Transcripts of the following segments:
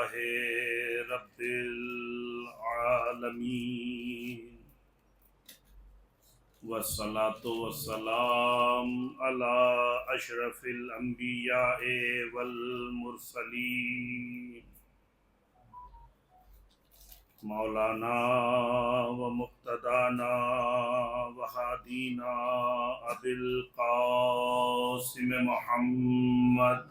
رب العالمين والصلاة والسلام على أشرف الأنبياء والمرسلين مولانا ومقتدانا وهادينا أبي القاسم محمد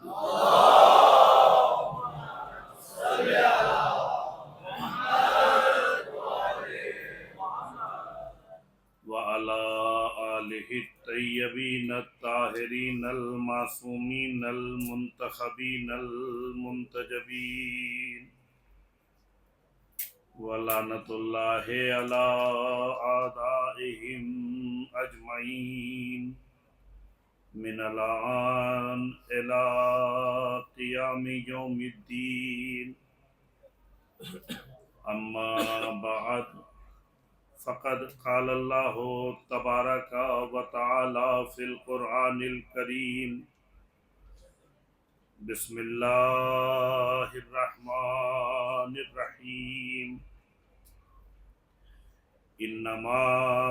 وعلى آله الطيبين الطاهرين المعصومين المنتخبين المنتجبين ولعنة الله على أعدائهم أجمعين من الآن إلى قيام يوم الدين أما بعد فقد قال الله تبارك وتعالى في القرآن الكريم بسم الله الرحمن الرحيم انما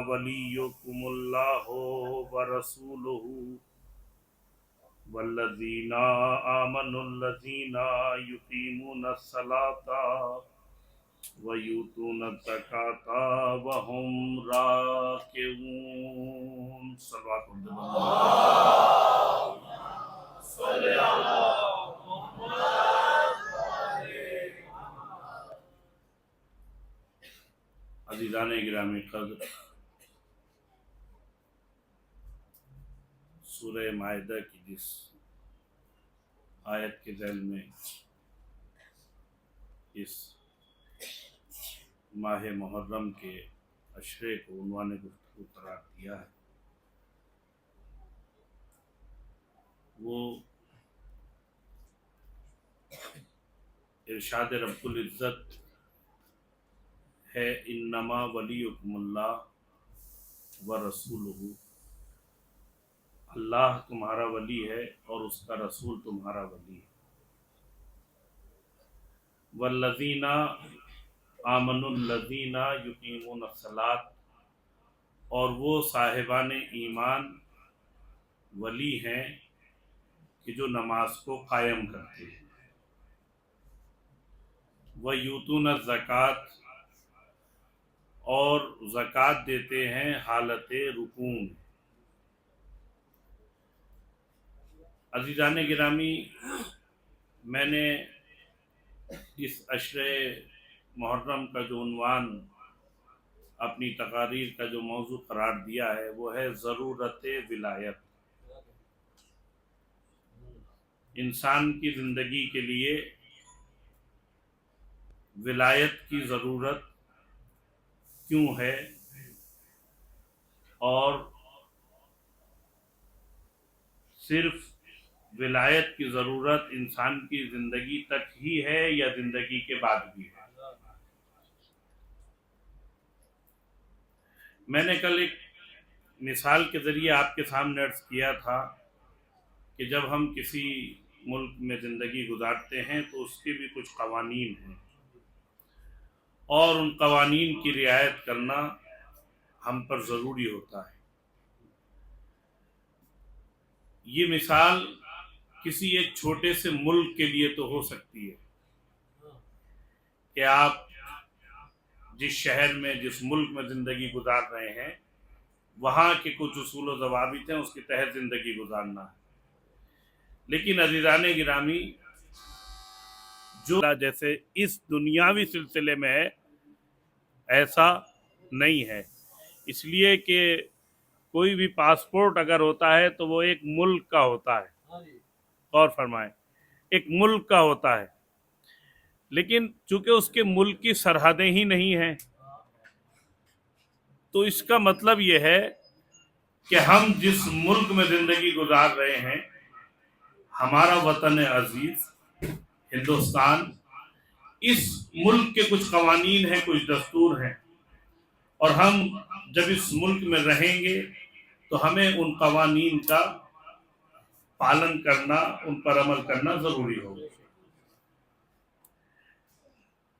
وليكم الله ورسوله والذين آمنوا الذين يقيمون الصلاة ويؤتون الزكاة وهم راكعون صلوات عزیزان گرامی قدر، سورہ مائدہ کی جس آیت کے ذیل میں اس ماہ محرم کے عشرے کو عنوان گفتگو قرار دیا ہے، وہ ارشاد رب العزت ہے انما ولیکم اللہ ورسولہ، اللہ تمہارا ولی ہے اور اس کا رسول تمہارا ولی ہے، والذین آمنوا الذین یقیمون الصلاۃ، اور وہ صاحبان ایمان ولی ہیں کہ جو نماز کو قائم کرتے ہیں، وَيُؤْتُونَ الزَّكَاةَ، اور زکوٰۃ دیتے ہیں حالت رکوع میں۔ عزیزان گرامی، میں نے اس عشرِ محرم کا جو عنوان اپنی تقاریر کا جو موضوع قرار دیا ہے وہ ہے ضرورت ولایت۔ انسان کی زندگی کے لیے ولایت کی ضرورت کیوں ہے، اور صرف ولایت کی ضرورت انسان کی زندگی تک ہی ہے یا زندگی کے بعد بھی ہے؟ میں نے کل ایک مثال کے ذریعے آپ کے سامنے عرض کیا تھا کہ جب ہم کسی ملک میں زندگی گزارتے ہیں تو اس کے بھی کچھ قوانین ہیں، اور ان قوانین کی رعایت کرنا ہم پر ضروری ہوتا ہے۔ یہ مثال کسی ایک چھوٹے سے ملک کے لیے تو ہو سکتی ہے کہ آپ جس شہر میں جس ملک میں زندگی گزار رہے ہیں وہاں کے کچھ اصول و ضوابط ہیں، اس کے تحت زندگی گزارنا ہے، لیکن عزیزان گرامی جو جیسے اس دنیاوی سلسلے میں ہے ایسا نہیں ہے، اس لیے کہ کوئی بھی پاسپورٹ اگر ہوتا ہے تو وہ ایک ملک کا ہوتا ہے، غور فرمائیں، ایک ملک کا ہوتا ہے، لیکن چونکہ اس کے ملک کی سرحدیں ہی نہیں ہیں تو اس کا مطلب یہ ہے کہ ہم جس ملک میں زندگی گزار رہے ہیں، ہمارا وطن عزیز ہندوستان، اس ملک کے کچھ قوانین ہیں، کچھ دستور ہیں، اور ہم جب اس ملک میں رہیں گے تو ہمیں ان قوانین کا پالن کرنا، ان پر عمل کرنا ضروری ہوگا۔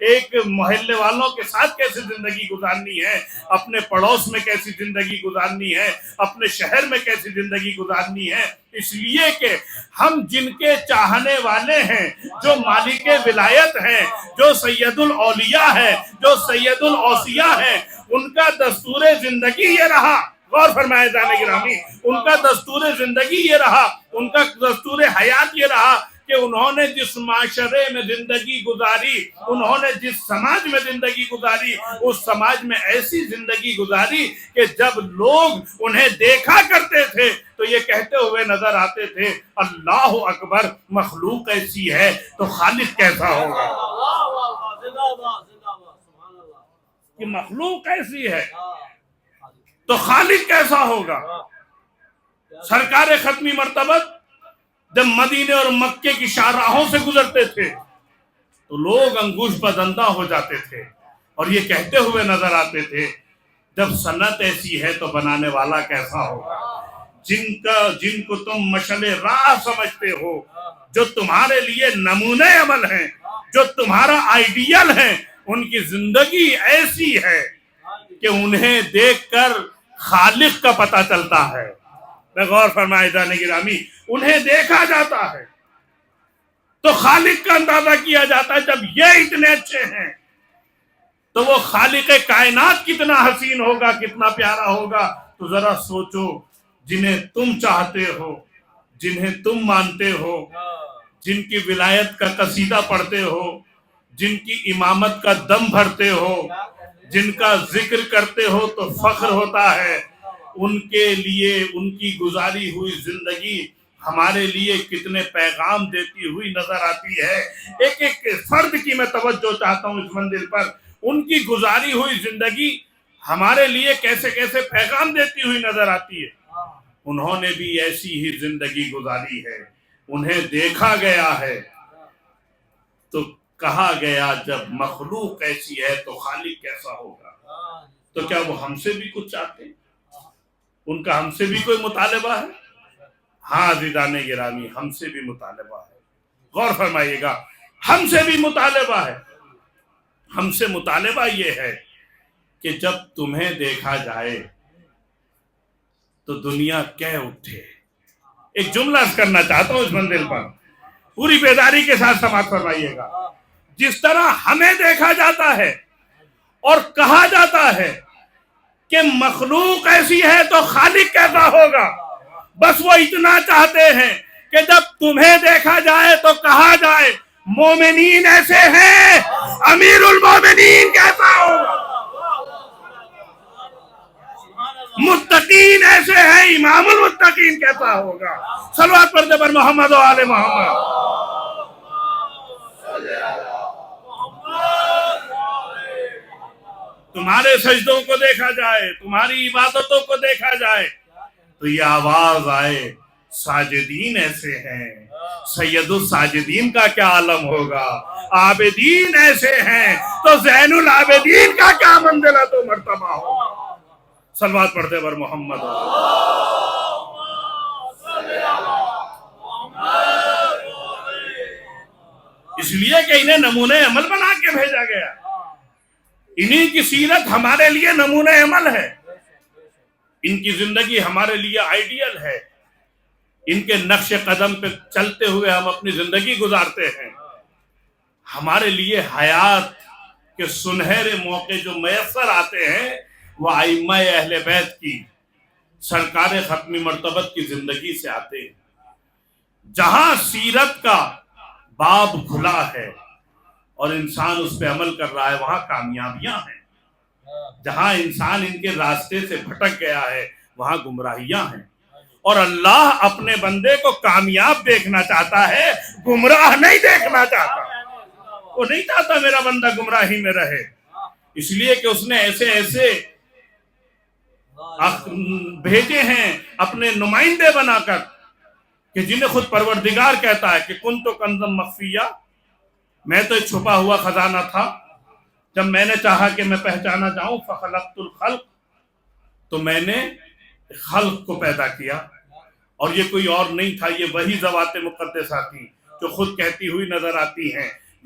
ایک محلے والوں کے ساتھ کیسے زندگی گزارنی ہے، اپنے پڑوس میں کیسی زندگی گزارنی ہے، اپنے شہر میں کیسی زندگی گزارنی ہے، اس لیے کہ ہم جن کے چاہنے والے ہیں، جو مالک ولایت ہیں، جو سید الاولیاء ہے، جو سید الاوصیاء ہے، ان کا دستور زندگی یہ رہا، غور فرمائے جانے گرامی، ان کا دستور زندگی یہ رہا، ان کا دستور حیات یہ رہا کہ انہوں نے جس معاشرے میں زندگی گزاری، انہوں نے جس سماج میں زندگی گزاری، اس سماج میں ایسی زندگی گزاری کہ جب لوگ انہیں دیکھا کرتے تھے تو یہ کہتے ہوئے نظر آتے تھے، اللہ اکبر، مخلوق ایسی ہے تو خالق کیسا ہوگا، کہ مخلوق ایسی ہے تو خالق کیسا ہوگا۔ سرکار ختمی مرتبت جب مدینے اور مکے کی شاہراہوں سے گزرتے تھے تو لوگ انگوش بدندہ ہو جاتے تھے اور یہ کہتے ہوئے نظر آتے تھے، جب صنعت ایسی ہے تو بنانے والا کیسا ہوگا۔ جن کو تم مشعل راہ سمجھتے ہو، جو تمہارے لیے نمونے عمل ہیں، جو تمہارا آئیڈیل ہے، ان کی زندگی ایسی ہے کہ انہیں دیکھ کر خالق کا پتہ چلتا ہے۔ غور فرمائے جانے گرامی، انہیں دیکھا جاتا ہے تو خالق کا اندازہ کیا جاتا ہے۔ جب یہ اتنے اچھے ہیں تو وہ خالق کائنات کتنا حسین ہوگا، کتنا پیارا ہوگا۔ تو ذرا سوچو، جنہیں تم چاہتے ہو، جنہیں تم مانتے ہو، جن کی ولایت کا قصیدہ پڑھتے ہو، جن کی امامت کا دم بھرتے ہو، جن کا ذکر کرتے ہو تو فخر ہوتا ہے، ان کے لیے ان کی گزاری ہوئی زندگی ہمارے لیے کتنے پیغام دیتی ہوئی نظر آتی ہے۔ ایک ایک فرد کی میں توجہ چاہتا ہوں اس منزل پر، ان کی گزاری ہوئی زندگی ہمارے لیے کیسے کیسے پیغام دیتی ہوئی نظر آتی ہے۔ انہوں نے بھی ایسی ہی زندگی گزاری ہے، انہیں دیکھا گیا ہے تو کہا گیا جب مخلوق ایسی ہے تو خالق کیسا ہوگا۔ تو کیا وہ ہم سے بھی کچھ چاہتے ہیں؟ ان کا ہم سے بھی کوئی مطالبہ ہے؟ ہاں عزیزان گرامی، ہم سے بھی مطالبہ ہے۔ غور فرمائیے گا، ہم سے بھی مطالبہ ہے۔ ہم سے مطالبہ یہ ہے کہ جب تمہیں دیکھا جائے تو دنیا کہہ اٹھے۔ ایک جملہ عرض کرنا چاہتا ہوں اس منزل پر، پوری بیداری کے ساتھ سماعت فرمائیے گا۔ جس طرح ہمیں دیکھا جاتا ہے اور کہا جاتا ہے کہ مخلوق ایسی ہے تو خالق کیسا ہوگا، بس وہ اتنا چاہتے ہیں کہ جب تمہیں دیکھا جائے تو کہا جائے مومنین ایسے ہیں، امیر المومنین کیسا ہوگا، متقین ایسے ہیں، امام المتقین کیسا ہوگا۔ صلوات پڑھتے پر محمد و آل محمد۔ تمہارے سجدوں کو دیکھا جائے، تمہاری عبادتوں کو دیکھا جائے تو یہ آواز آئے ساجدین ایسے ہیں، سید الساجدین کا کیا عالم ہوگا، عابدین ایسے ہیں تو زین العابدین کا کیا منزلت و مرتبہ ہوگا۔ صلوات پڑھتے پر محمد۔ اس لیے کہ انہیں نمونہ عمل بنا کے بھیجا گیا، انہی کی سیرت ہمارے لیے نمونہ عمل ہے، ان کی زندگی ہمارے لیے آئیڈیل ہے، ان کے نقش قدم پہ چلتے ہوئے ہم اپنی زندگی گزارتے ہیں۔ ہمارے لیے حیات کے سنہرے موقع جو میسر آتے ہیں وہ ائمہ اہل بیت کی، سرکار ختمی مرتبت کی زندگی سے آتے ہیں۔ جہاں سیرت کا باب کھلا ہے اور انسان اس پہ عمل کر رہا ہے وہاں کامیابیاں ہیں، جہاں انسان ان کے راستے سے بھٹک گیا ہے وہاں گمراہیاں ہیں، اور اللہ اپنے بندے کو کامیاب دیکھنا چاہتا ہے، گمراہ نہیں دیکھنا چاہتا۔ وہ نہیں چاہتا میرا بندہ گمراہی میں رہے، اس لیے کہ اس نے ایسے ایسے بھیجے ہیں اپنے نمائندے بنا کر کہ جنہیں خود پروردگار کہتا ہے کہ کنت کنزا مخفیہ، میں تو ایک چھپا ہوا خزانہ تھا، جب میں نے چاہا کہ میں پہچانا جاؤں فخلقت الخلق، تو میں نے خلق کو پیدا کیا، اور یہ کوئی اور نہیں تھا، یہ وہی ذوات مقدسہ تھی جو خود کہتی ہوئی نظر آتی ہیں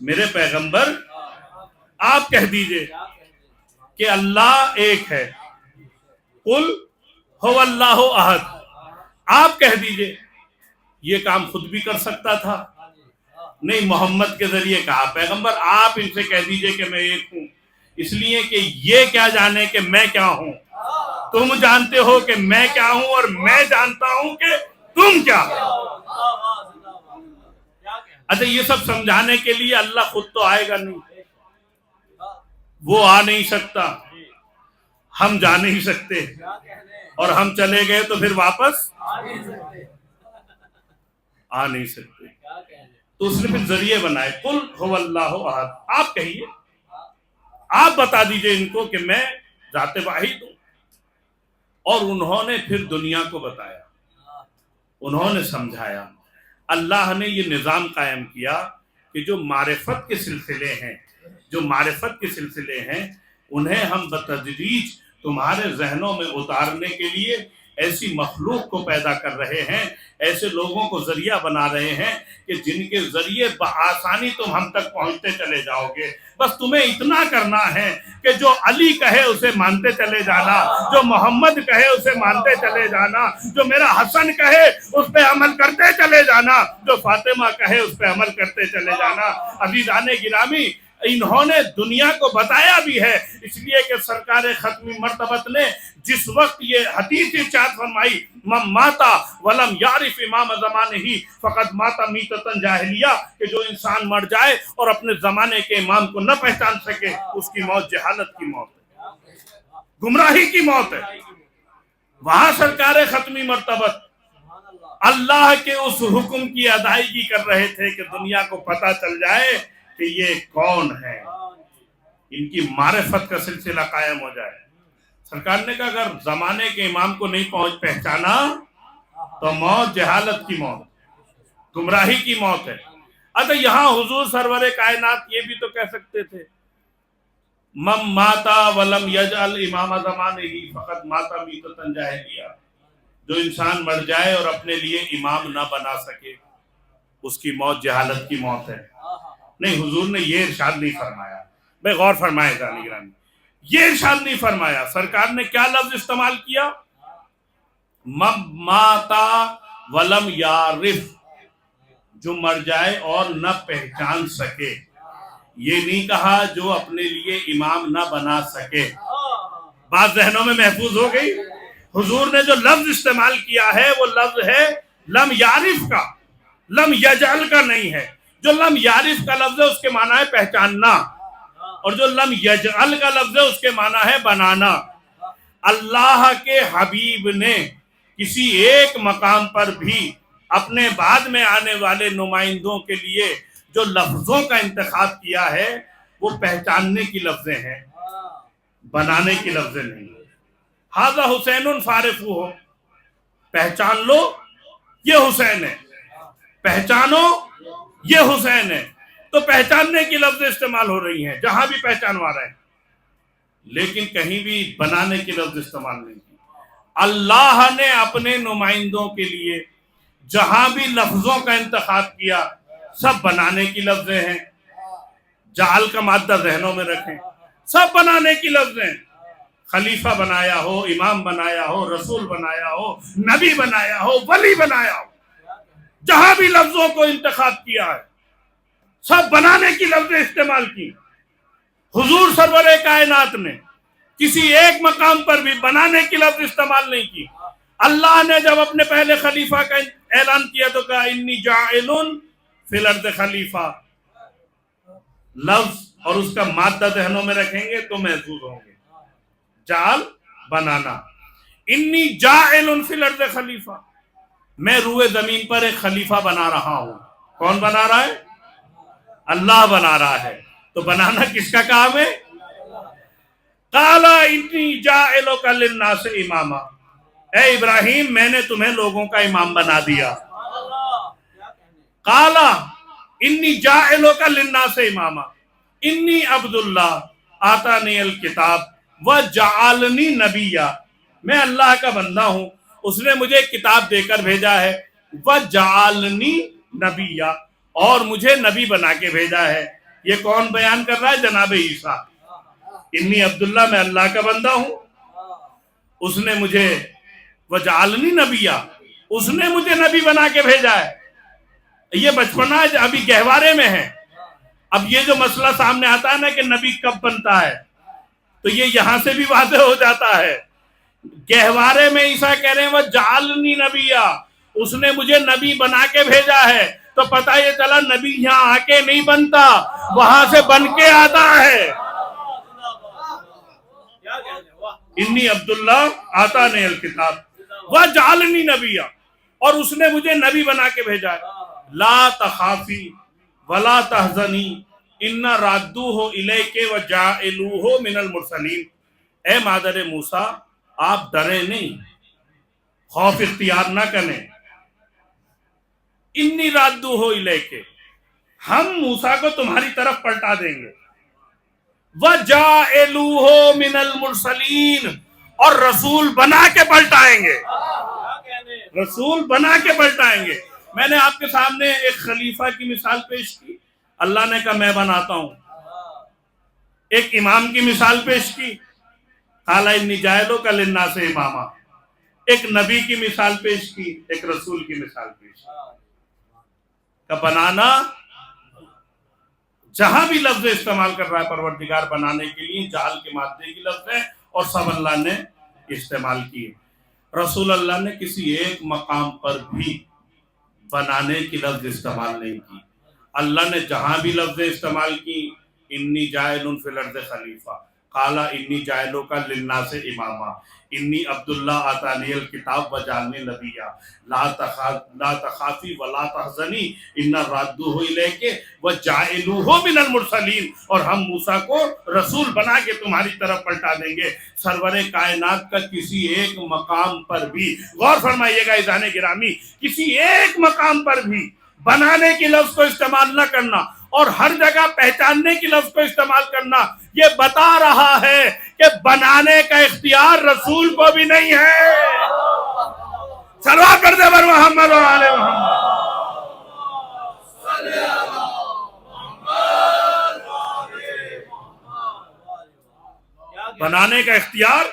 میرے پیغمبر آپ کہہ دیجئے کہ اللہ ایک ہے، قل هو اللہ احد، آپ کہہ دیجئے۔ یہ کام خود بھی کر سکتا تھا، نہیں محمد کے ذریعے کہا پیغمبر آپ ان سے کہہ دیجئے کہ میں ایک ہوں، اس لیے کہ یہ کیا جانے کہ میں کیا ہوں، تم جانتے ہو کہ میں کیا ہوں اور میں جانتا ہوں کہ تم کیا ہو۔ اچھا یہ سب سمجھانے کے لیے اللہ خود تو آئے گا نہیں، وہ آ نہیں سکتا، ہم جا نہیں سکتے، اور ہم چلے گئے تو پھر واپس آ نہیں سکتے، تو اس نے پھر ذریعے بنائے، قل هو اللہ احد، آپ کہیے، آپ بتا دیجئے ان کو کہ میں ذات واحد ہوں۔ اور انہوں نے پھر دنیا کو بتایا، انہوں نے سمجھایا، اللہ نے یہ نظام قائم کیا کہ جو معرفت کے سلسلے ہیں، جو معرفت کے سلسلے ہیں انہیں ہم بتدریج تمہارے ذہنوں میں اتارنے کے لیے ایسی مخلوق کو پیدا کر رہے ہیں، ایسے لوگوں کو ذریعہ بنا رہے ہیں کہ جن کے ذریعے بآسانی تم ہم تک پہنچتے چلے جاؤ گے۔ بس تمہیں اتنا کرنا ہے کہ جو علی کہے اسے مانتے چلے جانا، جو محمد کہے اسے مانتے چلے جانا، جو میرا حسن کہے اس پہ عمل کرتے چلے جانا، جو فاطمہ کہے اس پہ عمل کرتے چلے جانا۔ عزیزان گرامی، انہوں نے دنیا کو بتایا بھی ہے، اس لیے کہ سرکار ختمی مرتبت نے جس وقت یہ حدیث ارشاد فرمائی من ماتا ولم یعرف امام زمانہ فقد ماتا میتۃ جاہلیہ، کہ جو انسان مر جائے اور اپنے زمانے کے امام کو نہ پہچان سکے اس کی موت جہالت کی موت ہے، گمراہی کی موت ہے۔ وہاں سرکار ختمی مرتبت اللہ کے اس حکم کی ادائیگی کر رہے تھے کہ دنیا کو پتہ چل جائے کہ یہ کون ہے، ان کی معرفت کا سلسلہ قائم ہو جائے۔ سرکار نے کہا اگر زمانے کے امام کو نہیں پہچانا تو موت جہالت کی موت، گمراہی کی موت ہے۔ اچھا یہاں حضور سرور کائنات یہ بھی تو کہہ سکتے تھے من ماتا ولم یجعل امام زمانہ فقد ماتا میتۃ جاہلیہ، جو انسان مر جائے اور اپنے لیے امام نہ بنا سکے اس کی موت جہالت کی موت ہے۔ نہیں، حضور نے یہ ارشاد نہیں فرمایا، بے غور فرمائے گا نگرانی، یہ ارشاد نہیں فرمایا۔ سرکار نے کیا لفظ استعمال کیا؟ من ماتا ولم یعرف، جو مر جائے اور نہ پہچان سکے، یہ نہیں کہا جو اپنے لیے امام نہ بنا سکے۔ بات ذہنوں میں محفوظ ہو گئی؟ حضور نے جو لفظ استعمال کیا ہے وہ لفظ ہے لم یعرف کا، لم یجعل کا نہیں ہے۔ جو لم یعرف کا لفظ ہے اس کے معنی ہے پہچاننا، اور جو لم یجعل کا لفظ ہے اس کے معنی ہے بنانا۔ اللہ کے حبیب نے کسی ایک مقام پر بھی اپنے بعد میں آنے والے نمائندوں کے لیے جو لفظوں کا انتخاب کیا ہے وہ پہچاننے کی لفظیں ہیں، بنانے کی لفظیں نہیں۔ ھذا حسین فارفو ہو، پہچان لو یہ حسین ہے، پہچانو یہ حسین ہے، تو پہچاننے کی لفظ استعمال ہو رہی ہیں جہاں بھی پہچانوا رہے ہیں، لیکن کہیں بھی بنانے کی لفظ استعمال نہیں کی۔ اللہ نے اپنے نمائندوں کے لیے جہاں بھی لفظوں کا انتخاب کیا سب بنانے کی لفظیں ہیں۔ جعل کا مادہ ذہنوں میں رکھیں، سب بنانے کی لفظیں، خلیفہ بنایا ہو، امام بنایا ہو، رسول بنایا ہو، نبی بنایا ہو، ولی بنایا ہو، جہاں بھی لفظوں کو انتخاب کیا ہے سب بنانے کی لفظیں استعمال کی۔ حضور سرور کائنات نے کسی ایک مقام پر بھی بنانے کی لفظ استعمال نہیں کی۔ اللہ نے جب اپنے پہلے خلیفہ کا اعلان کیا تو کہا انی جاعل فی الارض خلیفہ، لفظ اور اس کا مادہ ذہنوں میں رکھیں گے تو محفوظ ہوں گے۔ جعل بنانا، انی جاعل فی الارض خلیفہ، میں روئے زمین پر ایک خلیفہ بنا رہا ہوں۔ کون بنا رہا ہے؟ اللہ بنا رہا ہے۔ تو بنانا کس کا کام ہے؟ قال انی جاعلک للناس اماما، اے ابراہیم میں نے تمہیں لوگوں کا امام بنا دیا۔ قال انی جاعلک للناس اماما انی عبد اللہ آتانی الکتاب وجعلنی نبیا، میں اللہ کا بندہ ہوں، اس نے مجھے کتاب دے کر بھیجا ہے، وجعلنی نبیا، اور مجھے نبی بنا کے بھیجا ہے. یہ کون بیان کر رہا ہے؟ جناب عیسیٰ. انی عبداللہ، میں اللہ کا بندہ ہوں. اس نے مجھے وجعلنی نبیہ، اس نے مجھے نبی بنا کے بھیجا ہے. یہ بچپنا ابھی گہوارے میں ہے. اب یہ جو مسئلہ سامنے آتا ہے نا کہ نبی کب بنتا ہے، تو یہ یہاں سے بھی واضح ہو جاتا ہے. گہوارے میں عیسیٰ کہہ رہے ہیں وجعلنی نبیہ، اس نے مجھے نبی بنا کے بھیجا ہے. تو پتہ یہ چلا نبی یہاں آ کے نہیں بنتا، وہاں سے بن کے آتا ہے. انی عبداللہ آتانی الکتاب وجعلنی نبیہ، اور اس نے مجھے نبی بنا کے بھیجا ہے. لا تخافی ولا تحزنی انا رادوہ الیک وجاعلوہ من المرسلین. اے مادر موسیٰ، آپ ڈریں نہیں، خوف اختیار نہ کریں. انی رادوہ الیک، ہم موسیٰ کو تمہاری طرف پلٹا دیں گے. وَجَاعِلُوهُ مِنَ الْمُرْسَلِينَ، اور رسول بنا کے پلٹائیں گے. رسول بنا کے پلٹائیں گے. میں نے آپ کے سامنے ایک خلیفہ کی مثال پیش کی، اللہ نے کہا میں بناتا ہوں. ایک امام کی مثال پیش کی، قَالَ إِنِّي جَاعِلُكَ لِلنَّاسِ إِمَامًا. ایک نبی کی مثال پیش کی، ایک رسول کی مثال پیش کی. کہ بنانا، جہاں بھی لفظ استعمال کر رہا ہے پروردگار بنانے کے لیے جعل کے مادے کی لفظ ہے، اور سب اللہ نے استعمال کیے. رسول اللہ نے کسی ایک مقام پر بھی بنانے کی لفظ استعمال نہیں کی. اللہ نے جہاں بھی لفظ استعمال کی، انی جاعل فی الارض خلیفہ، قال انی جاعلک للناس اماما، انی عبداللہ آتانی الکتاب وجعلنی نبیہ، لا تخافی ولا تحزنی انا رادوہ الیک وجاعلوہ من المرسلین، اور ہم موسیٰ کو رسول بنا کے تمہاری طرف پلٹا دیں گے. سرور کائنات کا کسی ایک مقام پر بھی، غور فرمائیے گا عزیزان گرامی، کسی ایک مقام پر بھی بنانے کی لفظ کو استعمال نہ کرنا اور ہر جگہ پہچاننے کی لفظ کو استعمال کرنا، یہ بتا رہا ہے کہ بنانے کا اختیار رسول کو بھی نہیں ہے. صلوات کر دے بر محمد و آل محمد. بنانے کا اختیار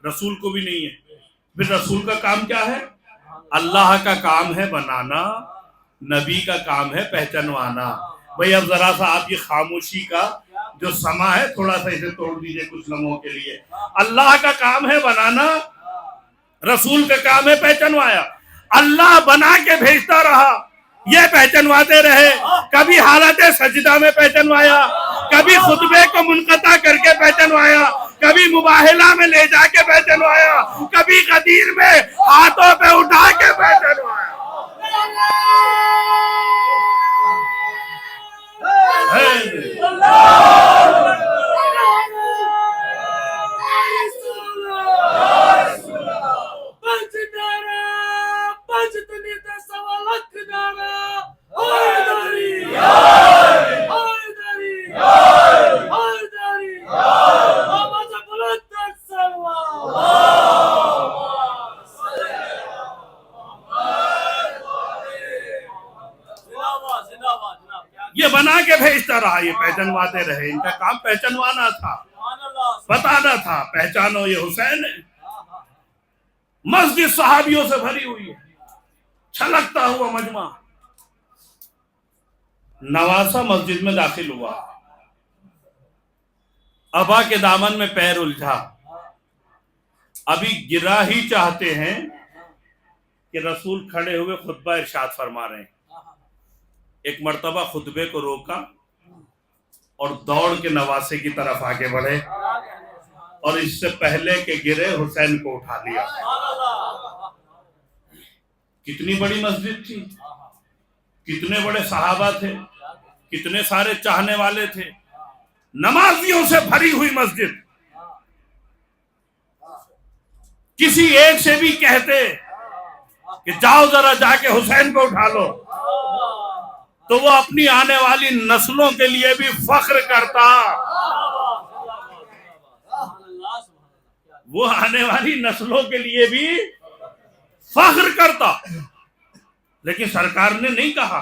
رسول کو بھی نہیں ہے. پھر رسول کا کام کیا ہے؟ اللہ کا کام ہے بنانا، نبی کا کام ہے پہچانوانا. بھئی اب ذرا سا آپ یہ خاموشی کا جو سما ہے تھوڑا سا اسے توڑ دیجئے کچھ لمحوں کے لیے. اللہ کا کام ہے بنانا، رسول کا کام ہے پہچانوایا. اللہ بنا کے بھیجتا رہا، یہ پہچانواتے رہے. کبھی حالت سجدہ میں پہچانوایا، کبھی خطبے کو منقطع کر کے پہچانوایا، کبھی مباہلہ میں لے جا کے پہچانوایا، کبھی غدیر میں ہاتھوں پہ اٹھا کے پہچانوایا. یہ بنا کے بھیجتا رہا، یہ پہچانواتے رہے. ان کا کام پہچانوانا تھا، بتانا تھا پہچانو یہ حسین ہے. مسجد صحابیوں سے بھری ہوئی ہے، چھلکتا ہوا مجمع. نواسہ مسجد میں داخل ہوا، ابا کے دامن میں پیر الجھا. ابھی گرا ہی چاہتے ہیں کہ رسول کھڑے ہوئے خطبہ ارشاد فرما رہے ہیں. ایک مرتبہ خطبے کو روکا اور دوڑ کے نواسے کی طرف آگے بڑھے، اور اس سے پہلے کہ گرے حسین کو اٹھا لیا. کتنی بڑی مسجد تھی، کتنے بڑے صحابہ تھے، کتنے سارے چاہنے والے تھے، نمازیوں سے بھری ہوئی مسجد. کسی ایک سے بھی کہتے کہ جاؤ ذرا جا کے حسین کو اٹھا لو، تو وہ اپنی آنے والی نسلوں کے لیے بھی فخر کرتا. وہ آنے والی نسلوں کے لیے بھی فخر کرتا. لیکن سرکار نے نہیں کہا،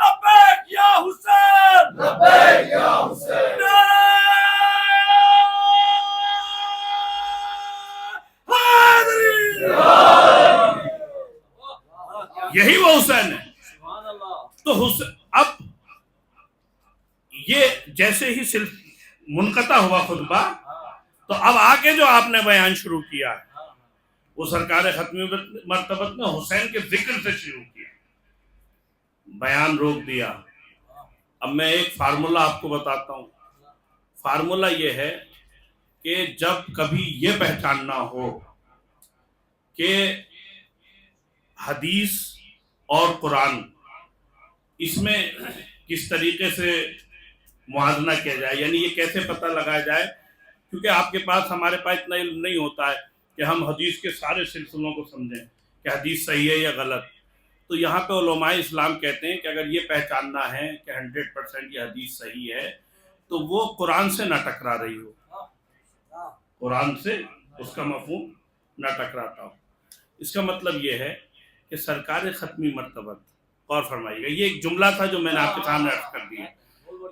لبیک یا حسین لبیک یا حسین یہی وہ حسین ہے. تو اب یہ جیسے ہی صرف منقطع ہوا خطبہ تو اب آگے جو آپ نے بیان شروع کیا ہے وہ سرکار ختمی مرتبت نے حسین کے ذکر سے شروع کیا, بیان روک دیا. اب میں ایک فارمولہ آپ کو بتاتا ہوں. فارمولہ یہ ہے کہ جب کبھی یہ پہچاننا ہو کہ حدیث اور قرآن اس میں کس طریقے سے موازنہ کیا جائے, یعنی یہ کیسے پتہ لگایا جائے, کیونکہ آپ کے پاس ہمارے پاس اتنا علم نہیں ہوتا ہے کہ ہم حدیث کے سارے سلسلوں کو سمجھیں کہ حدیث صحیح ہے یا غلط. تو یہاں پہ علماء اسلام کہتے ہیں کہ اگر یہ پہچاننا ہے کہ 100% یہ حدیث صحیح ہے تو وہ قرآن سے نہ ٹکرا رہی ہو, قرآن سے اس کا مفہوم نہ ٹکراتا ہو. اس کا مطلب یہ ہے کہ سرکار ختمی مرتبت, غور فرمائیے گا, یہ ایک جملہ تھا جو میں نے آپ کے سامنے عرض کر دیا.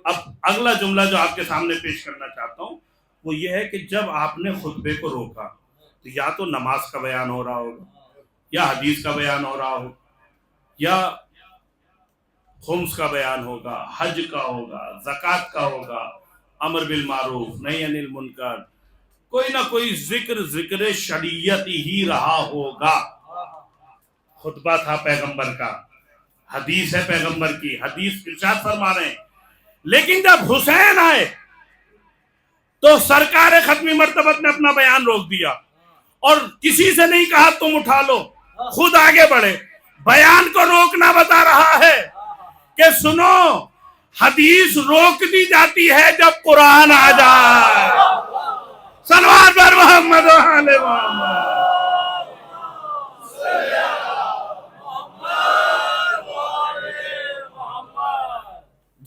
اب اگلا جملہ جو آپ کے سامنے پیش کرنا چاہتا ہوں وہ یہ ہے کہ جب آپ نے خطبے کو روکا تو یا تو نماز کا بیان ہو رہا ہوگا یا حدیث کا بیان ہو رہا ہو یا خمس کا بیان ہوگا, حج کا ہوگا, زکوٰۃ کا ہوگا, امر بالمعروف نہی عن المنکر, کوئی نہ کوئی ذکر شریعت ہی رہا ہوگا. خطبہ تھا پیغمبر کا, حدیث ہے پیغمبر کی, حدیث ارشاد فرما رہے ہیں. لیکن جب حسین آئے تو سرکار ختمی مرتبت نے اپنا بیان روک دیا اور کسی سے نہیں کہا تم اٹھا لو, خود آگے بڑھے. بیان کو روکنا بتا رہا ہے کہ سنو حدیث روک دی جاتی ہے جب قرآن آ جائے. صلوات پر محمد و آل محمد.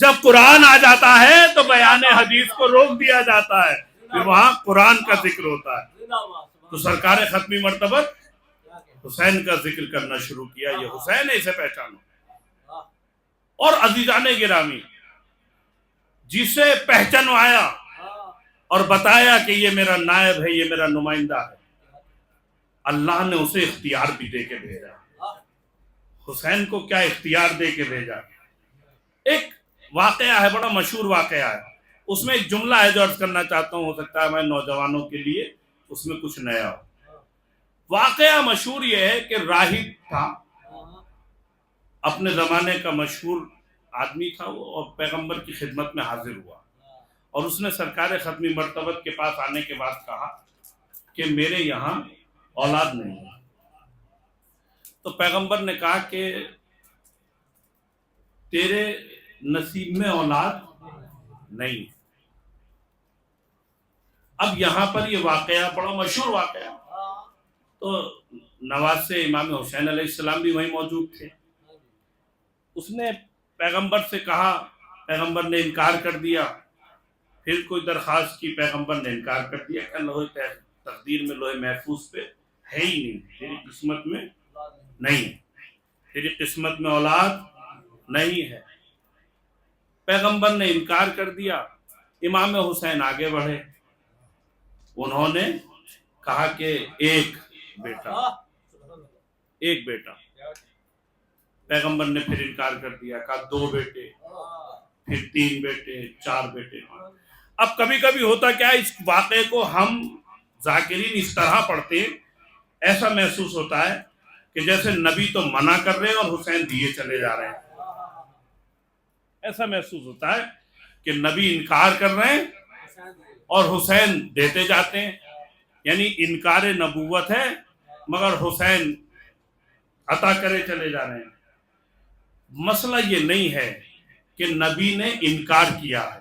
جب قرآن آ جاتا ہے تو بیان حدیث کو روک دیا جاتا ہے, پھر وہاں قرآن کا ذکر ہوتا ہے. تو سرکار ختمی مرتبت حسین کا ذکر کرنا شروع کیا. یہ حسین ہے, اسے پہچانو. اور عزیزان گرامی, جسے پہچانوایا اور بتایا کہ یہ میرا نائب ہے, یہ میرا نمائندہ ہے, اللہ نے اسے اختیار بھی دے کے بھیجا. حسین کو کیا اختیار دے کے بھیجا؟ ایک واقعہ ہے, بڑا مشہور واقعہ ہے. اس میں ایک جملہ ہے جو عرض کرنا چاہتا ہوں, ہو سکتا ہے میں نوجوانوں کے لیے اس میں کچھ نیا ہو. واقعہ مشہور یہ ہے کہ راہب تھا, اپنے زمانے کا مشہور آدمی تھا وہ, اور پیغمبر کی خدمت میں حاضر ہوا اور اس نے سرکار ختمی مرتبت کے پاس آنے کے بعد کہا کہ میرے یہاں اولاد نہیں ہے. تو پیغمبر نے کہا کہ تیرے نصیب میں اولاد نہیں. اب یہاں پر یہ واقعہ بڑا مشہور واقعہ, تو نواز سے امام حسین علیہ السلام بھی وہیں موجود تھے. اس نے پیغمبر سے کہا, پیغمبر نے انکار کر دیا. پھر کوئی درخواست کی, پیغمبر نے انکار کر دیا کہ لوح تقدیر میں, لوح محفوظ پہ ہے ہی نہیں, تیری قسمت میں نہیں, تیری قسمت میں اولاد نہیں ہے. پیغمبر نے انکار کر دیا. امام حسین آگے بڑھے, انہوں نے کہا کہ ایک بیٹا. پیغمبر نے پھر انکار کر دیا, کہا 2 بیٹے, پھر 3 بیٹے, 4 بیٹے. اب کبھی کبھی ہوتا کیا, اس واقعے کو ہم ذاکرین اس طرح پڑھتے ہیں, ایسا محسوس ہوتا ہے کہ جیسے نبی تو منع کر رہے ہیں اور حسین دیے چلے جا رہے ہیں. ایسا محسوس ہوتا ہے کہ نبی انکار کر رہے ہیں اور حسین دیتے جاتے ہیں, یعنی انکار نبوت ہے مگر حسین عطا کرے چلے جا رہے ہیں. مسئلہ یہ نہیں ہے کہ نبی نے انکار کیا ہے,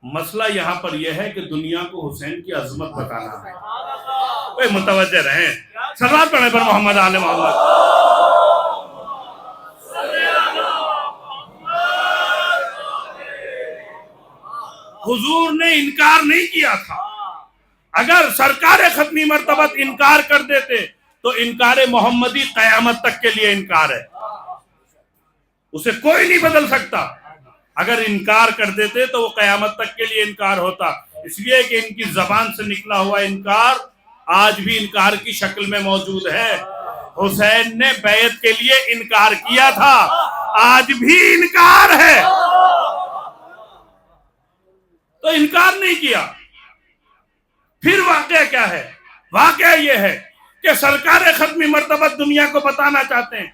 مسئلہ یہاں پر یہ ہے کہ دنیا کو حسین کی عظمت بتانا ہے. کوئی متوجہ رہیں, صلوات پڑھیں پر محمد آل محمد. حضور نے انکار نہیں کیا تھا. اگر سرکار ختمی مرتبت انکار کر دیتے تو انکار محمدی قیامت تک کے لیے انکار ہے. اسے کوئی نہیں بدل سکتا. اگر انکار کر دیتے تو وہ قیامت تک کے لیے انکار ہوتا. اس لیے کہ ان کی زبان سے نکلا ہوا انکار آج بھی انکار کی شکل میں موجود ہے. حسین نے بیعت کے لیے انکار کیا تھا, آج بھی انکار ہے. تو انکار نہیں کیا. پھر واقعہ کیا ہے؟ واقعہ یہ ہے کہ سرکار ختمی مرتبہ دنیا کو بتانا چاہتے ہیں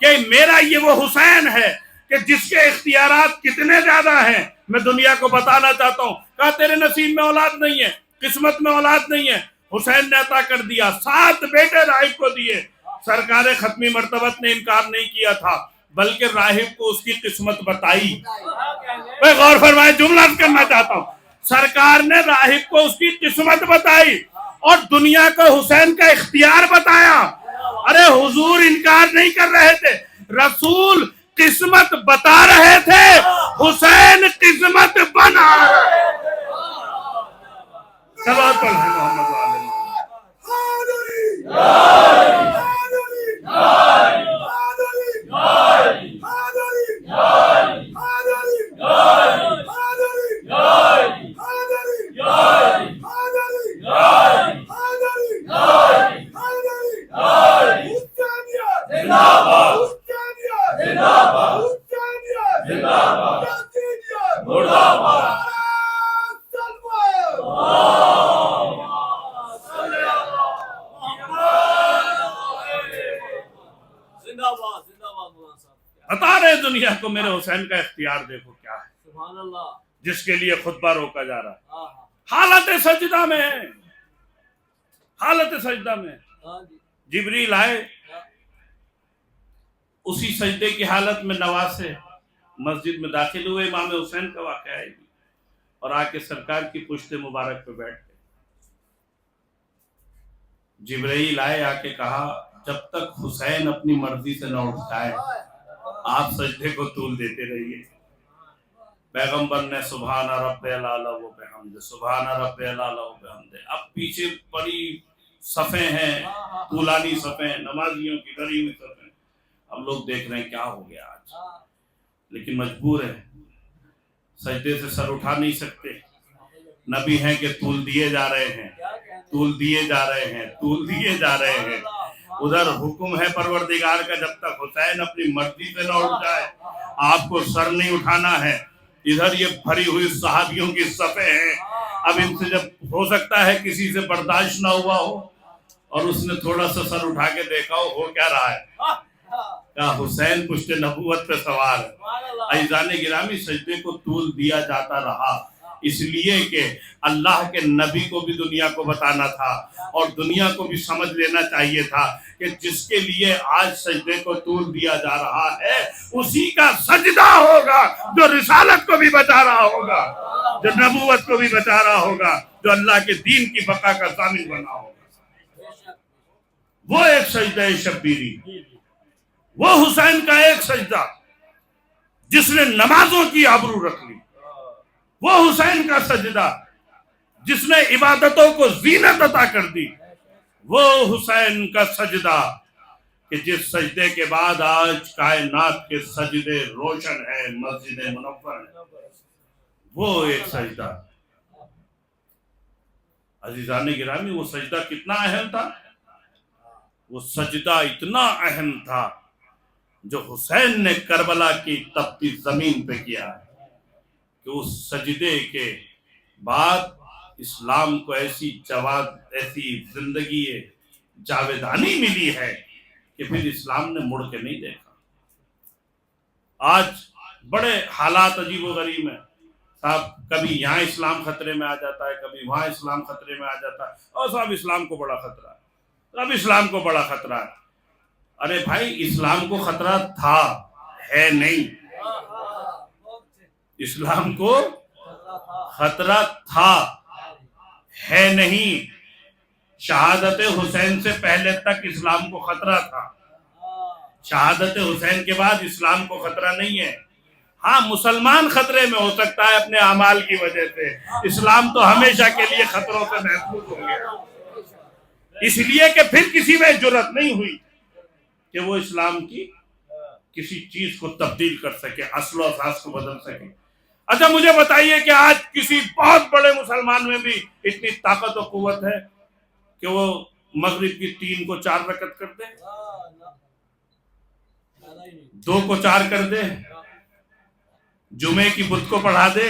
کہ میرا یہ وہ حسین ہے کہ جس کے اختیارات کتنے زیادہ ہیں, میں دنیا کو بتانا چاہتا ہوں. کہا تیرے نصیب میں اولاد نہیں ہے, قسمت میں اولاد نہیں ہے. حسین نے عطا کر دیا, 7 بیٹے راہب کو دیے. سرکار ختمی مرتبہ نے انکار نہیں کیا تھا بلکہ راہب کو اس کی قسمت بتائی. میں غور فرمائے, جملہ کرنا چاہتا ہوں. سرکار نے راہب کو اس کی قسمت بتائی اور دنیا کو حسین کا اختیار بتایا. ارے حضور انکار نہیں کر رہے تھے, رسول قسمت بتا رہے تھے, حسین قسمت بنا رہے. صلوات پڑھیں محمد علیہ. بتا رہے دنیا کو میرے حسین کا اختیار دیکھو کیا ہے, جس کے لیے خطبہ روکا جا رہا ہے. حالت سجدہ میں ہے, حالت سجدہ میں. جبریل آئے, اسی سجدے کی حالت میں نواسے مسجد میں داخل ہوئے. امام حسین کا واقعہ ہے اور آ کے سرکار کی پشت مبارک پہ بیٹھ گئے. جبریل آئے, آ کے کہا جب تک حسین اپنی مرضی سے نہ اٹھ جائے آپ سجدے کو طول دیتے رہیے. پیغمبر نے سبحان رب الاعلی و بحمدہ, سبحان رب الاعلی و بحمدہ. اب پیچھے بڑی صفیں ہیں, طولانی صفیں, نمازیوں کی بھری ہوئی صفیں. اب لوگ دیکھ رہے ہیں کیا ہو گیا آج, لیکن مجبور ہے, سجدے سے سر اٹھا نہیں سکتے. نبی ہیں کہ طول دیے جا رہے ہیں, طول دیے جا رہے ہیں, طول دیے جا رہے ہیں. ادھر حکم ہے پروردگار کا جب تک حسین اپنی مرضی سے نہ اٹھ جائے آپ کو سر نہیں اٹھانا ہے. ادھر یہ بھری ہوئی صحابیوں کی صفیں ہیں. اب ان سے جب ہو سکتا ہے کسی سے برداشت نہ ہوا ہو اور اس نے تھوڑا سا سر اٹھا کے دیکھا ہو کیا رہا ہے, کہا حسین پشت نبوت پہ سوار ہے. عزیزان گرامی, سجدے کو طول دیا جاتا رہا اس لیے کہ اللہ کے نبی کو بھی دنیا کو بتانا تھا اور دنیا کو بھی سمجھ لینا چاہیے تھا کہ جس کے لیے آج سجدے کو طول دیا جا رہا ہے اسی کا سجدہ ہوگا جو رسالت کو بھی بچا رہا ہوگا, جو نبوت کو بھی بچا رہا ہوگا, جو اللہ کے دین کی بقا کا ضامن بنا ہوگا. وہ ایک سجدہ شبیری, وہ حسین کا ایک سجدہ جس نے نمازوں کی آبرو رکھ لی, وہ حسین کا سجدہ جس نے عبادتوں کو زینت عطا کر دی, وہ حسین کا سجدہ کہ جس سجدے کے بعد آج کائنات کے سجدے روشن ہے, مسجد منور ہے. وہ ایک سجدہ. عزیزان گرامی, وہ سجدہ کتنا اہم تھا, وہ سجدہ اتنا اہم تھا جو حسین نے کربلا کی تپتی زمین پہ کیا ہے کہ اس سجدے کے بعد اسلام کو ایسی زندگی جاویدانی ملی ہے کہ پھر اسلام نے مڑ کے نہیں دیکھا. آج بڑے حالات عجیب و غریب ہیں صاحب, کبھی یہاں اسلام خطرے میں آ جاتا ہے, کبھی وہاں اسلام خطرے میں آ جاتا ہے, اور صاحب اسلام کو بڑا خطرہ ہے, اب اسلام کو بڑا خطرہ ہے. ارے بھائی, اسلام کو خطرہ تھا, ہے نہیں. اسلام کو خطرہ تھا, ہے نہیں. شہادت حسین سے پہلے تک اسلام کو خطرہ تھا, شہادت حسین کے بعد اسلام کو خطرہ نہیں ہے. ہاں, مسلمان خطرے میں ہو سکتا ہے اپنے اعمال کی وجہ سے, اسلام تو ہمیشہ کے لیے خطروں سے محفوظ ہو گیا, اس لیے کہ پھر کسی میں جرأت نہیں ہوئی کہ وہ اسلام کی کسی چیز کو تبدیل کر سکے، اصل و اساس کو بدل سکے۔ اچھا مجھے بتائیے کہ آج کسی بہت بڑے مسلمان میں بھی اتنی طاقت و قوت ہے کہ وہ مغرب کی 3 کو 4 رکعت کر دے، 2 کو 4 کر دے، جمعے کی بدھ کو پڑھا دے؟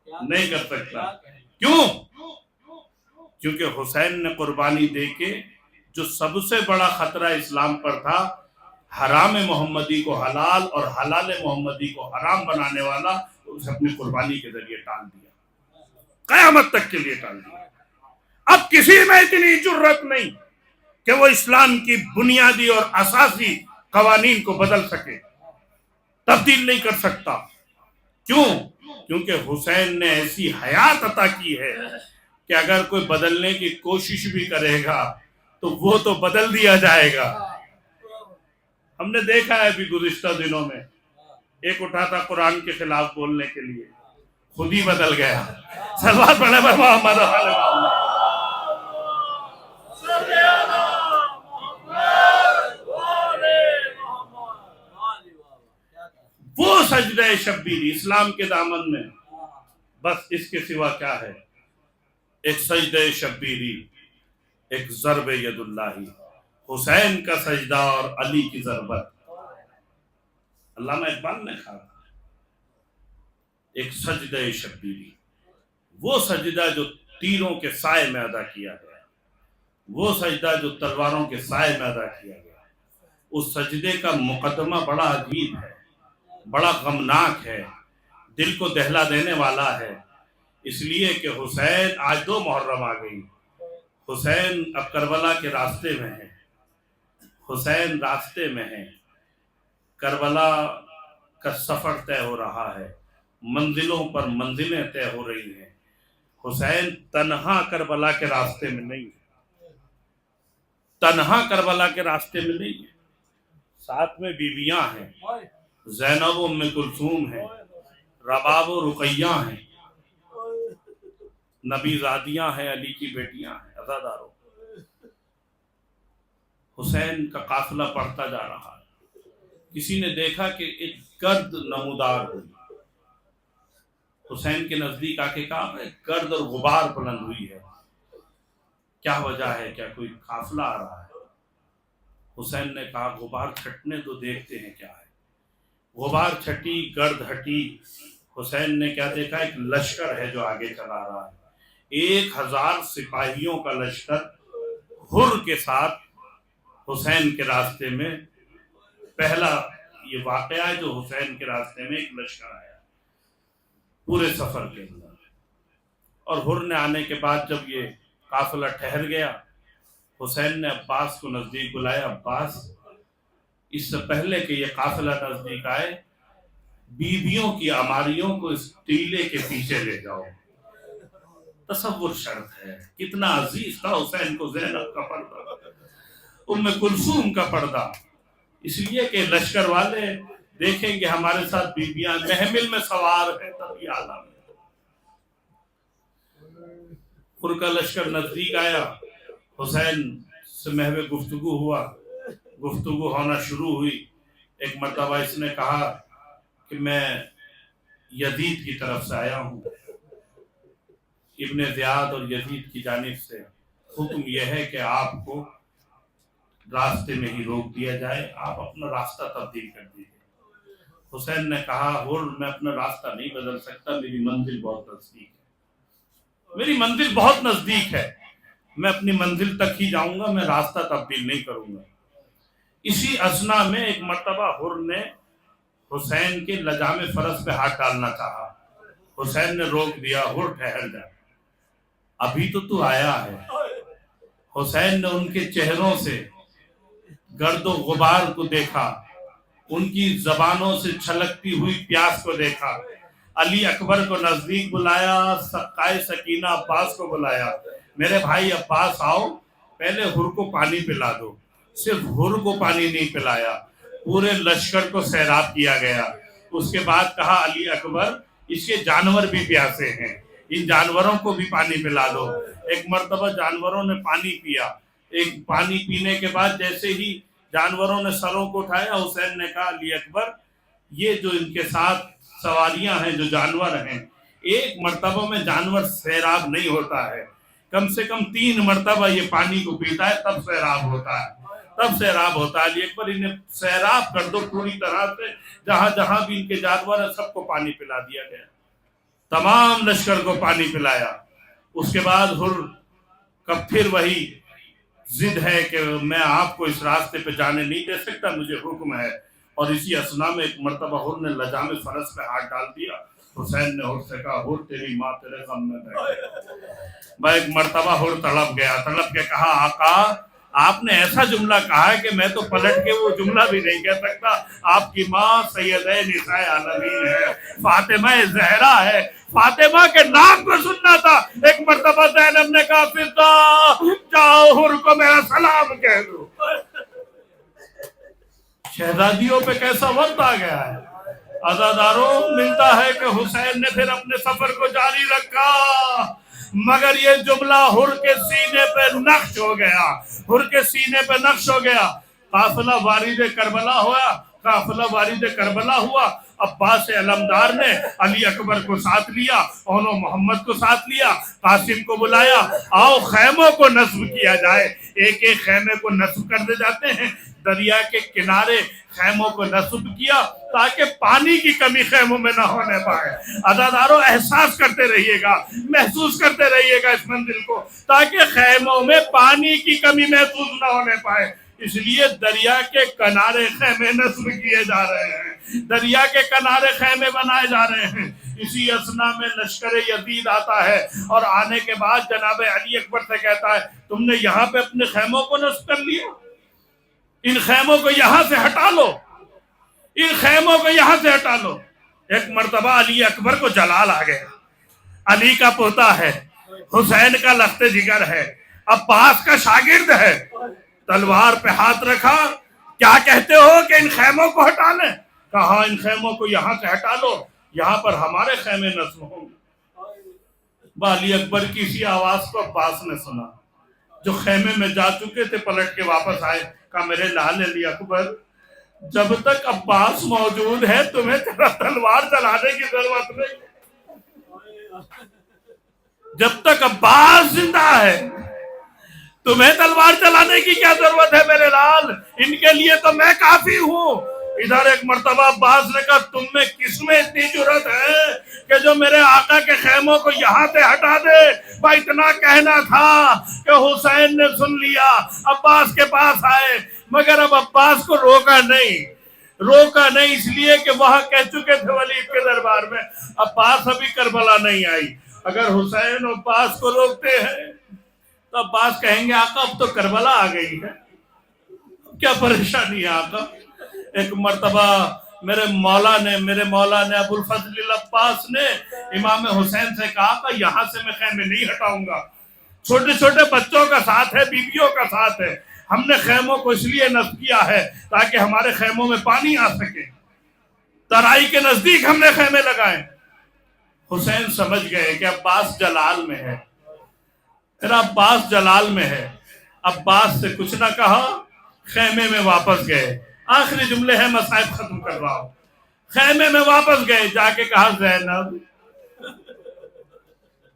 نہیں کر سکتا۔ کیوں؟ کیونکہ حسین نے قربانی دے کے جو سب سے بڑا خطرہ اسلام پر تھا، حرام محمدی کو حلال اور حلال محمدی کو حرام بنانے والا، اسے اپنی قربانی کے ذریعے ٹال دیا، قیامت تک کے لیے ٹال دیا۔ اب کسی میں اتنی جرت نہیں کہ وہ اسلام کی بنیادی اور اساسی قوانین کو بدل سکے، تبدیل نہیں کر سکتا۔ کیوں؟ کیونکہ حسین نے ایسی حیات عطا کی ہے کہ اگر کوئی بدلنے کی کوشش بھی کرے گا تو وہ تو بدل دیا جائے گا۔ ہم نے دیکھا ہے ابھی گزشتہ دنوں میں ایک اٹھا تھا قرآن کے خلاف بولنے کے لیے، خود ہی بدل گیا۔ صلوات پڑھیں پر محمد علیہ وسلم۔ وہ سجدہ شبیری اسلام کے دامن میں، بس اس کے سوا کیا ہے؟ ایک سجدہ شبیری، ایک ضرب ید اللہ، حسین کا سجدہ اور علی کی ضربت۔ علامہ اقبال نے کہا ایک سجدہ شبیری، وہ سجدہ جو تیروں کے سائے میں ادا کیا گیا، وہ سجدہ جو تلواروں کے سائے میں ادا کیا گیا۔ اس سجدے کا مقدمہ بڑا عجیب ہے، بڑا غمناک ہے، دل کو دہلا دینے والا ہے، اس لیے کہ حسین آج 2 محرم آ گئی، حسین اب کربلا کے راستے میں ہے، حسین راستے میں ہے، کربلا کا سفر طے ہو رہا ہے، منزلوں پر منزلیں طے ہو رہی ہیں۔ حسین تنہا کربلا کے راستے میں نہیں ہے، تنہا کربلا کے راستے میں نہیں ہے، ساتھ میں بیویاں ہیں، زینب و ام کلثوم ہیں، رباب و رقیہ ہیں، نبی زادیاں ہیں، علی کی بیٹیاں ہیں، عزاداروں۔ حسین کا قافلہ بڑھتا جا رہا ہے۔ کسی نے دیکھا کہ ایک گرد نمودار ہوئی، حسین کے نزدیک آ کے کہا گرد اور غبار بلند ہوئی ہے، کیا وجہ ہے؟ کیا کوئی قافلہ آ رہا ہے؟ حسین نے کہا غبار چھٹنے تو دیکھتے ہیں کیا ہے۔ غبار چھٹی، گرد ہٹی، حسین نے کیا دیکھا؟ ایک لشکر ہے جو آگے چلا رہا ہے، 1000 سپاہیوں کا لشکر حر کے ساتھ حسین کے راستے میں۔ پہلا یہ واقعہ ہے جو حسین کے راستے میں ایک لشکر آیا پورے سفر کے اندر۔ اور حر نے آنے کے بعد جب یہ قافلہ ٹھہر گیا، حسین نے عباس کو نزدیک بلایا، عباس اس سے پہلے کہ یہ قافلہ نزدیک آئے، بیویوں کی عماریوں کو اس ٹیلے کے پیچھے لے جاؤ۔ تصور شرط ہے، کتنا عزیز تھا حسین کو زینب کا پردہ، ام کلثوم کا پردہ، اس لیے کہ لشکر والے دیکھیں گے ہمارے ساتھ بیویاں محمل میں سوار ہیں، تب یہ عالم ہے۔ حر کا لشکر نزدیک آیا، حسین سے محو گفتگو ہوا، گفتگو ہونا شروع ہوئی۔ ایک مرتبہ اس نے کہا کہ میں یزید کی طرف سے آیا ہوں، ابن زیاد اور یزید کی جانب سے حکم یہ ہے کہ آپ کو راستے میں ہی روک دیا جائے، آپ اپنا راستہ تبدیل کر دیجیے۔ حسین نے کہا حر میں اپنا راستہ نہیں بدل سکتا، میری منزل بہت نزدیک ہے، میری منزل بہت نزدیک ہے، میں اپنی منزل تک ہی جاؤں گا، میں راستہ تبدیل نہیں کروں گا۔ اسی اثنا میں ایک مرتبہ حر نے حسین کے لجام فرس پہ ہاتھ ڈالنا چاہا، حسین نے روک دیا، حر ٹھہر جا، ابھی تو آیا ہے۔ حسین نے ان کے چہروں سے گرد و غبار کو دیکھا، ان کی زبانوں سے چھلکتی ہوئی پیاس کو دیکھا، علی اکبر کو نزدیک بلایا، سقائے سکینہ عباس کو بلایا، میرے بھائی عباس آؤ، پہلے حر کو پانی پلا دو۔ صرف حر کو پانی نہیں پلایا، پورے لشکر کو سیراب کیا گیا۔ اس کے بعد کہا علی اکبر اس کے جانور بھی پیاسے ہیں، ان جانوروں کو بھی پانی پلا دو۔ ایک مرتبہ جانوروں نے پانی پیا، ایک پانی پینے کے بعد جیسے ہی جانوروں نے سروں کو اٹھایا. حسین نے کہا علی اکبر یہ جو ان کے ساتھ سواریاں ہیں جو جانور ہیں ایک مرتبہ میں جانور سیراب نہیں ہوتا ہے, کم سے کم 3 مرتبہ یہ پانی کو پیتا ہے تب سیراب ہوتا ہے, تب سیراب ہوتا ہے. علی اکبر انہیں سیراب کر دو پوری طرح سے, جہاں جہاں بھی ان کے جانور ہیں سب کو پانی پلا دیا گیا, تمام لشکر کو پانی پلایا. اس کے بعد حر کب پھر وہی ضد ہے کہ میں آپ کو اس راستے پہ جانے نہیں دے سکتا, مجھے حکم ہے. اور اسی اثنا میں ایک مرتبہ حر نے لجام فرس پہ ہاتھ ڈال دیا. حسین نے حر سے کہا حر تیری ماں تیرے غم میں بیٹھے. میں ایک مرتبہ حر تڑپ گیا, تڑپ کے کہا آقا آپ نے ایسا جملہ کہا ہے کہ میں تو پلٹ کے وہ جملہ بھی نہیں کہہ سکتا. آپ کی ماں سیدہ نساء عالمین ہے, فاطمہ زہرا ہے, فاطمہ کے نام پر سننا تھا. ایک مرتبہ زینب نے کہا فضہ جاؤ حر کو میرا سلام کہہ دو. شہزادیوں پہ کیسا وقت آ گیا ہے. عزاداروں ملتا ہے کہ حسین نے پھر اپنے سفر کو جاری رکھا, مگر یہ جملہ حر کے سینے پہ نقش ہو گیا, حر کے سینے پہ نقش ہو گیا. قافلہ وارد کربلا ہوا, قافلہ وارد کربلا ہوا. عباس علمدار نے علی اکبر کو ساتھ لیا, اونو محمد کو ساتھ لیا, قاسم کو بلایا, آؤ خیموں کو نصب کیا جائے. ایک ایک خیمے کو نصب کر دے جاتے ہیں. دریا کے کنارے خیموں کو نصب کیا تاکہ پانی کی کمی خیموں میں نہ ہونے پائے. عزاداروں احساس کرتے رہیے گا, محسوس کرتے رہیے گا اس منزل کو, تاکہ خیموں میں پانی کی کمی محسوس نہ ہونے پائے. اس لیے دریا کے کنارے خیمے نصب کیے جا رہے ہیں, دریا کے کنارے خیمے بنائے جا رہے ہیں. اسی اثنا میں لشکر یزید آتا ہے اور آنے کے بعد جناب علی اکبر سے کہتا ہے تم نے یہاں پہ اپنے خیموں کو نصب کر لیا, ان خیموں کو یہاں سے ہٹا لو, ان خیموں کو یہاں سے ہٹا لو. ایک مرتبہ علی اکبر کو جلال آ گیا. علی کا پوتا ہے, حسین کا لخت جگر ہے, عباس کا شاگرد ہے. تلوار پہ ہاتھ رکھا, کیا کہتے ہو کہ ان خیموں کو ہٹا لیں؟ کہا ان خیموں کو یہاں سے ہٹا لو, یہاں پر ہمارے خیمے نصب ہوں گے. علی اکبر کی اسی آواز کو عباس نے سنا, جو خیمے میں جا چکے تھے پلٹ کے واپس آئے. کہا میرے لال علی اکبر جب تک عباس موجود ہے تمہیں تلوار چلانے کی ضرورت نہیں, جب تک عباس زندہ ہے تمہیں تلوار چلانے کی کیا ضرورت ہے میرے لال, ان کے لیے تو میں کافی ہوں. ادھر ایک مرتبہ عباس نے کہا تم میں کس میں اتنی جرت ہے کہ جو میرے آقا کے خیموں کو یہاں سے ہٹا دے. بھائی اتنا کہنا تھا کہ حسین نے سن لیا, عباس کے پاس آئے, مگر اب عباس کو روکا نہیں, اس لیے کہ وہاں کہہ چکے تھے ولید کے دربار میں عباس ابھی کربلا نہیں آئی. اگر حسین عباس کو روکتے ہیں تو عباس کہیں گے آقا اب تو کربلا آ گئی ہے, کیا پریشانی ہے آقا. ایک مرتبہ میرے مولا نے ابو الفضل العباس نے امام حسین سے کہا کہ یہاں سے میں خیمے نہیں ہٹاؤں گا, چھوٹے چھوٹے بچوں کا ساتھ ہے, بیویوں کا ساتھ ہے, ہم نے خیموں کو اس لیے نصب کیا ہے تاکہ ہمارے خیموں میں پانی آ سکے, ترائی کے نزدیک ہم نے خیمے لگائے. حسین سمجھ گئے کہ عباس جلال میں ہے, میرا عباس جلال میں ہے. عباس سے کچھ نہ کہا, خیمے میں واپس گئے. آخری جملے ہیں, مصائب ختم کر رہا ہوں. خیمے میں واپس گئے, جا کے کہا زینب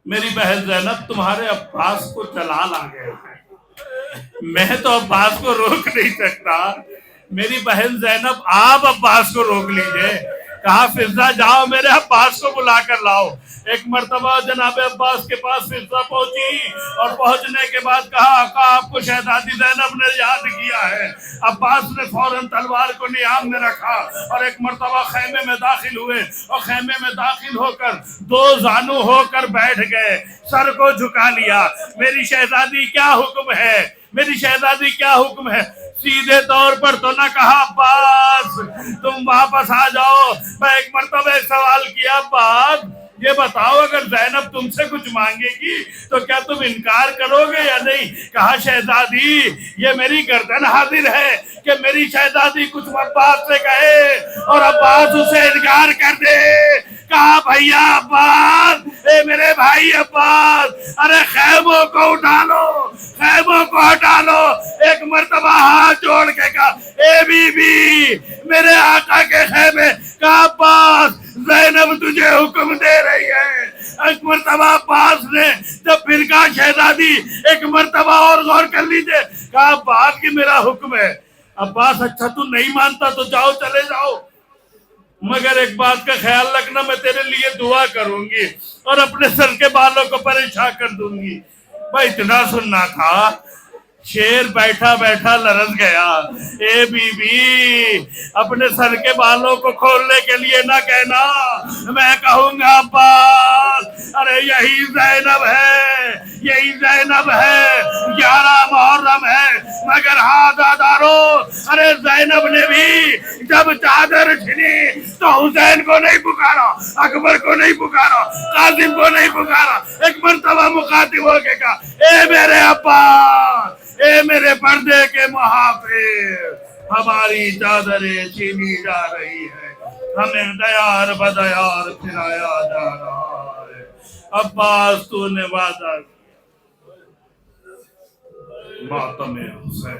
میری بہن زینب تمہارے عباس کو جلال آ گیا ہے, میں تو عباس کو روک نہیں سکتا, میری بہن زینب آپ عباس کو روک لیجئے. کہا فضہ جاؤ میرے عباس کو بلا کر لاؤ. ایک مرتبہ جناب عباس کے پاس فضہ پہنچی اور پہنچنے کے بعد کہا آقا آپ کو شہزادی زینب نے یاد کیا ہے. عباس نے فوراً تلوار کو نیام میں رکھا اور ایک مرتبہ خیمے میں داخل ہوئے, اور خیمے میں داخل ہو کر 2 زانو ہو کر بیٹھ گئے, سر کو جھکا لیا. میری شہزادی کیا حکم ہے, میری شہزادی کیا حکم ہے. سیدھے طور پر تو نہ کہا عباس تم واپس آ جاؤ. میں ایک مرتبہ سوال کیا عباس یہ بتاؤ اگر زینب تم سے کچھ مانگے گی تو کیا تم انکار کرو گے یا نہیں؟ کہا شہزادی یہ میری گردن حاضر ہے کہ میری شہزادی کچھ عباس سے کہے اور عباس اسے انکار کر دے. کہا بھیا عباس, اے میرے بھائی عباس, ارے خیموں کو اٹھا لو, خیموں کو ہٹا لو. ایک مرتبہ ہاتھ جوڑ کے کہا اے بی بی میرے آقا کے خیمے کا عباس زینب تجھے حکم دے رہی ہے. ایک مرتبہ عباس نے جب پھر کہا شہزادی ایک مرتبہ اور غور کر لیجئے. کہا عباس کی میرا حکم ہے. عباس اچھا تو نہیں مانتا تو جاؤ چلے جاؤ مگر ایک بات کا خیال رکھنا میں تیرے لیے دعا کروں گی اور اپنے سر کے بالوں کو پریشان کر دوں گی. بھائی اتنا سننا تھا. شیر بیٹھا بیٹھا لرز گیا. اے بی بی اپنے سر کے بالوں کو کھولنے کے لیے نہ کہنا. میں کہوں گا عباس ارے یہی زینب ہے یہی زینب ہے. 11 محرم ہے مگر ہاں دارو ارے زینب نے بھی جب چادر چھنی تو حسین کو نہیں پکارا, اکبر کو نہیں پکارا, قاسم کو نہیں پکارا. ایک مرتبہ مخاطب ہو کے کہا اے میرے عباس اے میرے پردے کے محافظ ہماری چادریں چھینی جا رہی ہے, ہمیں دیار بدیار پھرایا جا رہا ہے. عباس تو نے وعدہ ماتم حسین